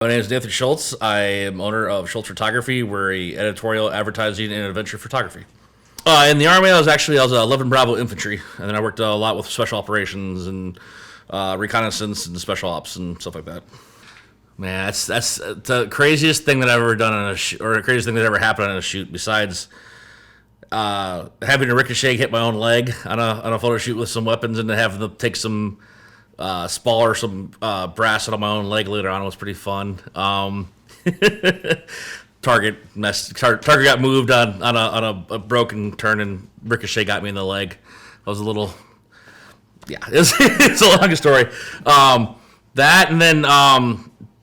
My name is Nathan Shcultz. I am owner of Shcultz Photography. We're a editorial, advertising, and adventure photography. In the Army, I was 11 Bravo Infantry, and then I worked a lot with special operations and reconnaissance and special ops and stuff like that. Man, that's the craziest thing that I've ever done on a shoot, or the craziest thing that ever happened on a shoot. Besides having a ricochet hit my own leg on a photo shoot with some weapons, and to have them take some spall or some brass out of my own leg later on was pretty fun. Target got moved on a broken turn, and ricochet got me in the leg. I was a little, yeah, it's a long story. That and then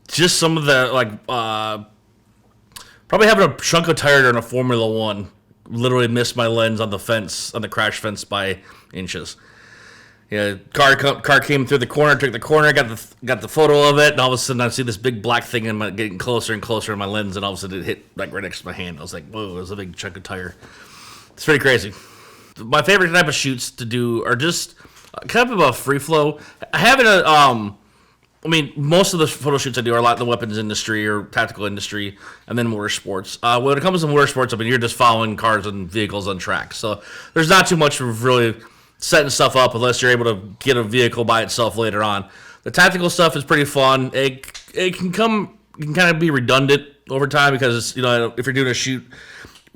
just some of the probably having a chunk of tire during a Formula One literally missed my lens on the fence, on the crash fence by inches. Yeah, car came through the corner, took the corner, got the photo of it, and all of a sudden I see this big black thing getting closer and closer in my lens, and all of a sudden it hit like right next to my hand. I was like, whoa, it was a big chunk of tire. It's pretty crazy. My favorite type of shoots to do are just kind of a free flow. Most of the photo shoots I do are a lot in the weapons industry or tactical industry, and then motorsports. When it comes to motorsports, you're just following cars and vehicles on track. So there's not too much of really setting stuff up unless you're able to get a vehicle by itself later on. The tactical stuff is pretty fun. It can kind of be redundant over time because if you're doing a shoot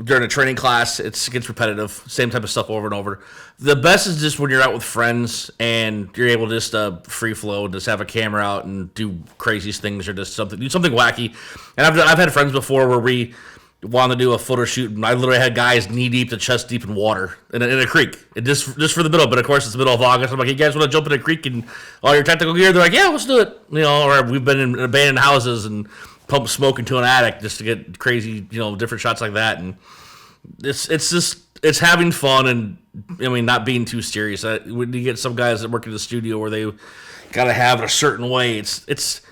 during a training class, it gets repetitive, same type of stuff over and over. The best is just when you're out with friends and you're able to just free flow, just have a camera out and do crazy things or just do something wacky. And I've had friends before where we wanted to do a photo shoot, and I literally had guys knee deep to chest deep in water in a creek, and just for the middle. But of course, it's the middle of August. I'm like, "You guys want to jump in a creek and all your tactical gear?" They're like, "Yeah, let's do it." Or we've been in abandoned houses and pump smoke into an attic just to get crazy, different shots like that. And it's having fun, and not being too serious. When you get some guys that work in the studio where they gotta have it a certain way, it's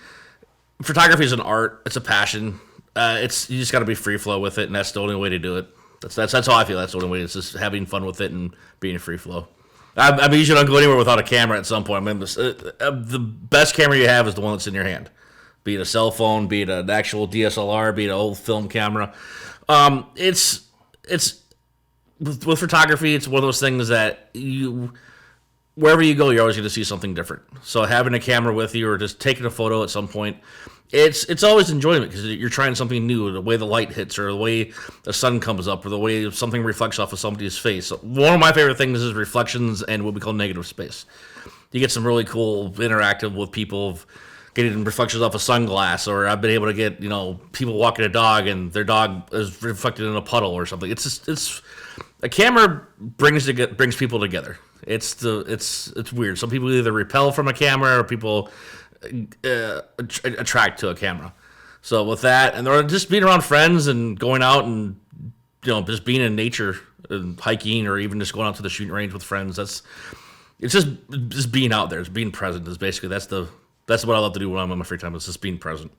photography is an art. It's a passion. You just got to be free flow with it, and that's the only way to do it. That's how I feel. That's the only way. It's just having fun with it and being free flow. I usually don't go anywhere without a camera at some point. The best camera you have is the one that's in your hand, be it a cell phone, be it an actual DSLR, be it an old film camera. It's with photography. It's one of those things that wherever you go, you're always going to see something different. So having a camera with you or just taking a photo at some point, it's always enjoyment because you're trying something new, the way the light hits or the way the sun comes up or the way something reflects off of somebody's face. So one of my favorite things is reflections and what we call negative space. You get some really cool interactive with people getting reflections off a sunglass, or I've been able to get, people walking a dog and their dog is reflected in a puddle or something. It's a camera brings people together. It's weird. Some people either repel from a camera or people attract to a camera. So with that, and or just being around friends and going out and just being in nature and hiking, or even just going out to the shooting range with friends. It's just being out there. It's being present. Is basically that's what I love to do when I'm on my free time. It's just being present.